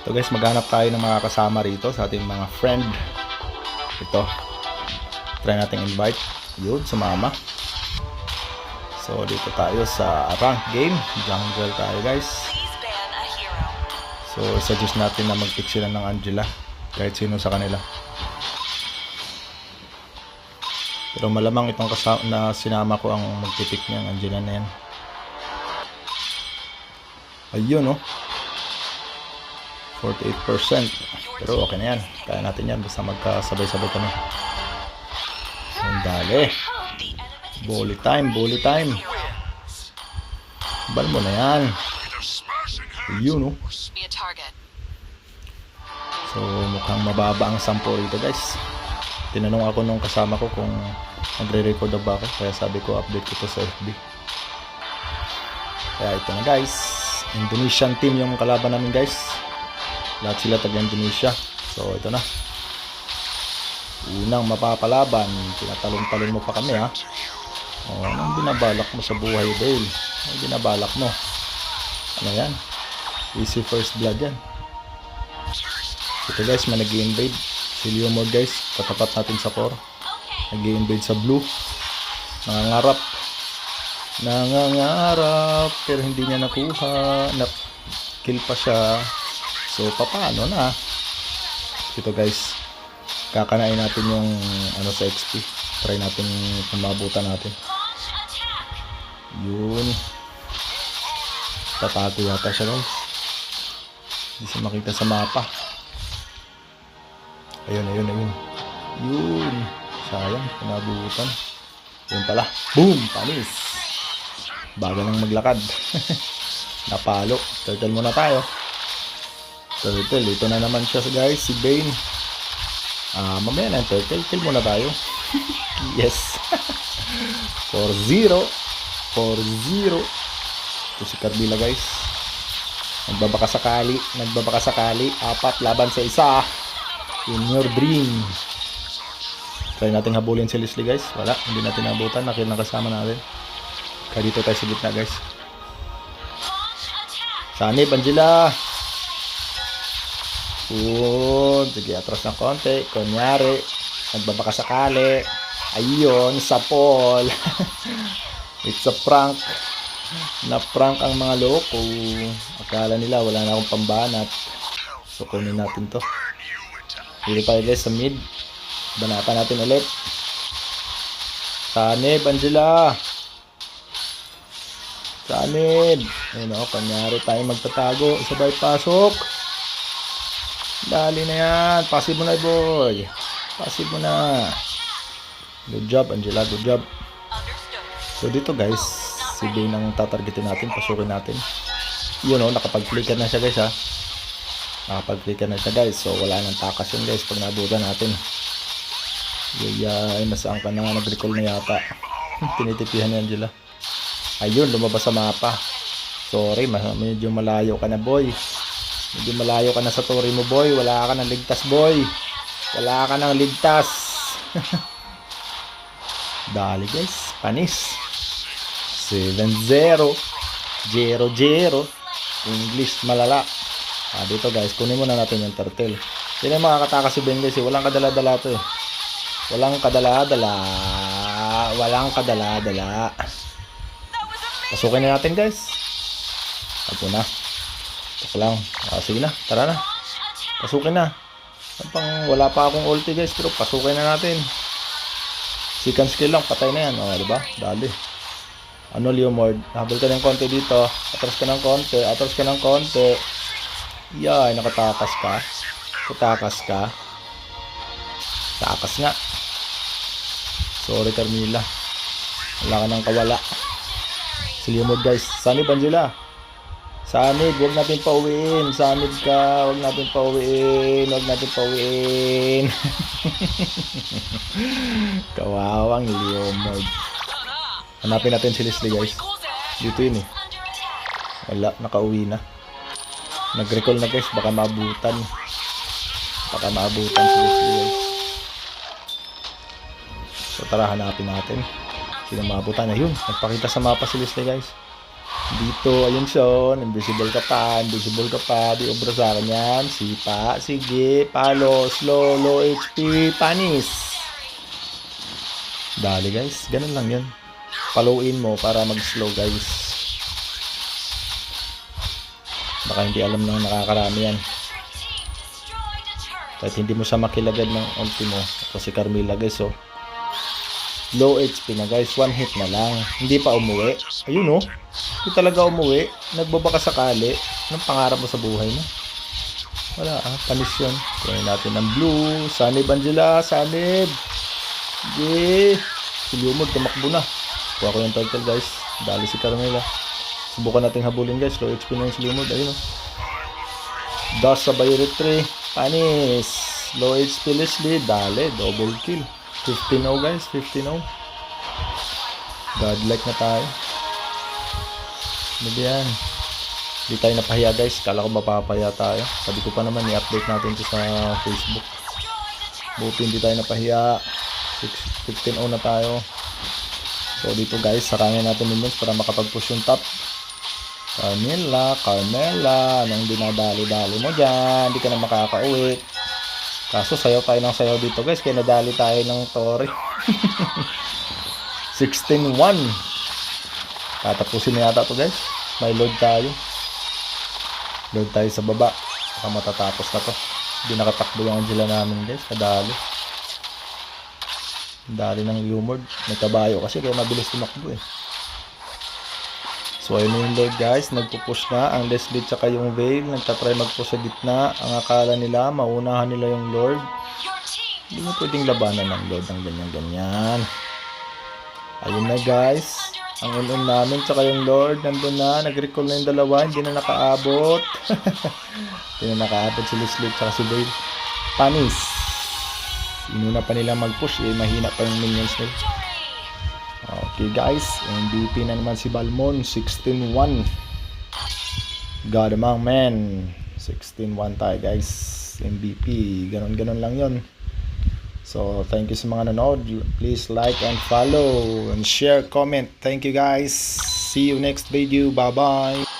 So guys, maghanap tayo ng mga kasama rito sa ating mga friend. Ito. Try natin invite. Yun, sumama. So dito tayo sa rank game. Jungle tayo guys. So suggest natin na mag-pick sila ng Angela. Kahit sino sa kanila. Pero malamang itong kasama na sinama ko ang mag-pick niya, ang Angela na yan. Ayun oh. 48%. Pero okay na yan. Kaya natin yan. Basta magkasabay-sabay kami. Ang dali. Bully time. Bully time. Bal mo na yan. Ayun oh. So mukhang mababa ang 10 rito guys. Tinanong ako nung kasama ko kung nagre-record ba ako. Kaya sabi ko update ko to sa FB. Kaya ito na guys. Indonesian team yung kalaban namin guys. Lahat sila taga Indonesia. So ito na. Unang mapapalaban. Tinatalon-talon mo pa kami ha. O, anong binabalak mo sa buhay Dale? Anong binabalak mo? Ano yan? Easy first blood yan. Ito guys, may nag-i-invade. Si Leomord guys, katapat natin sa core. Nag-i-invade sa blue. Nangangarap. Nangangarap. Pero hindi niya nakuha. Kill pa siya. So, paano na? Ito guys. Kakanain natin yung ano sa XP. Try natin kung mabutan natin. Yun. Tatago yata siya guys. Hindi siya makita sa mapa. Ayun. Yun. Sayang. Pinabutan. Yun pala. Boom! Panis. Baga nang maglakad. Napalo. Turtle muna tayo. Turtle. Ito na naman siya guys. Si Bane. Mamaya na yung turtle. Kill muna tayo. Yes. 4-0. 4-0. Ito si Cardilla guys. Nagbabaka sakali. 4 laban sa 1. In your dream. Try natin habulin si Leslie guys. Wala. Hindi natin nabutan. Nakil na kasama natin. Kaya dito tayo sa gitna guys. Sanib, Angela. Sige, atras ng konti. Kunyari. Nagbabaka sakali. Ayun, sa Paul. It's a prank. Na-prank ang mga loko. Akala nila wala na akong pambanat. So, kunin natin to. Dito tayo guys sa mid. Banatan natin ulit. Sanib, Angela. Sanib. Ayun o, kunyari tayo magtatago. Sabay pasok. Dali na yan. Passive mo na boy. Passive mo na. Good job Angela. Good job. So dito guys, si Bane ang tatargetin natin. Pasukin natin. Yun o, nakapag-flicker na siya guys ha. Nakapag-flicker na siya guys. So wala nang takas yun guys pag nabutan natin. Yay, nasaan ka na nga, nag-recall na yata. Tinitipihan ni Angela. Ayun, lumabas sa mapa. Sorry, medyo malayo ka na boy. Medyo malayo ka na sa tori mo boy. Wala ka nang ligtas boy. Wala ka nang ligtas. Dali guys, panis. 7-0. 0-0. English malala. Dito guys, kunin muna natin yung turtle. Hindi na makakatakas si Ben guys. Walang kadala-dala to eh. Walang kadala-dala. Pasukin na natin guys. Ito na. Ito lang. Sige na. Tara na. Pasukin na. Wala pa akong ulti guys. Pero pasukin na natin. Second skill lang. Patay na yan. Diba? Dali. Ano Leomord? Habol ka ng konti dito. Atras ka ng konti. Yay. Nakatakas ka. Takas nga. Sorry Carmilla. Wala ka nang kawala. Si Leomord guys. Sanib Angela. Sanib, huwag natin pauwiin. Sanib ka, huwag natin pauwiin. Kawawang Leomord. Hanapin natin si Leslie guys. Dito yun eh. Wala, nakauwi na. Nag-recall na guys, baka maabutan si Leslie guys. So tara, hanapin natin. Sino maabutan na yun. Nagpakita sa mapa si Leslie guys. Dito, ayun Sean. Invisible ka pa. Invisible ka pa. Di obra sa akin yan. Sipa. Sige. Palo. Slow. Low HP. Panis. Dali guys. Ganun lang yun. Paluin mo para mag-slow guys. Baka hindi alam ng nakakarami yan. Kahit hindi mo siya makilagad ng ulti mo. Ito si Carmilla guys oh. Low HP na guys. One hit na lang. Hindi pa umuwi. Ayun oh. Hindi talaga umuwi. Nagbaba ka sakali. Anong pangarap mo sa buhay mo? Wala ah. Panis yun. Kunin natin ng blue. Sanib Angela. Sanib. Sige. Si Lumod tumakbo na. Kuha ko yung turtle guys. Dali si Carmela. Subukan natin habulin guys. Low HP na yung si Lumod. Ayun oh. Das sa Bayoret 3. Panis. Low HP Leslie. Dali. Double kill. 15-0 guys, 15-0. Godlike na tayo. Ano ba yan? Hindi tayo napahiya guys. Kala ko mapapahiya tayo. Sabi ko pa naman i-update natin ito sa Facebook. Buti hindi tayo napahiya. 15-0 na tayo. So dito guys, sarangin natin minions para makapag-push yung top. Carmela, anong dinadali-dali mo dyan? Hindi ka na makakauwi. Kaso sayaw tayo ng sayaw dito guys. Kaya nadali tayo ng Tori. 16-1. Tatapusin na yata to guys. May load tayo. Load tayo sa baba. Baka matatapos na to. Hindi nakatakbo yung Angela namin guys. Kadali. Dali ng Lumord. May kabayo kasi kaya mabilis tumakbo eh. So ayun yung Lord guys, nagpupush na ang Leslie tsaka yung Veil, nagtatry magpush sa gitna. Ang akala nila, maunahan nila yung Lord. Hindi mo pwedeng labanan ng Lord ng ganyan-ganyan. Ayun na guys, ang ulun namin tsaka yung Lord, nandun na, nag-recall na yung dalawa, hindi na nakaabot. Hindi na nakaabot si Leslie tsaka si Veil. Panis. Inuna pa nila mag-push eh, mahina pa yung minions nila. Okay guys, MVP na naman si Balmon, 16-1. God among men, 16-1 tayo guys. MVP, ganon-ganon lang yun. So thank you sa mga nanood. Please like and follow and share, comment. Thank you guys. See you next video. Bye bye.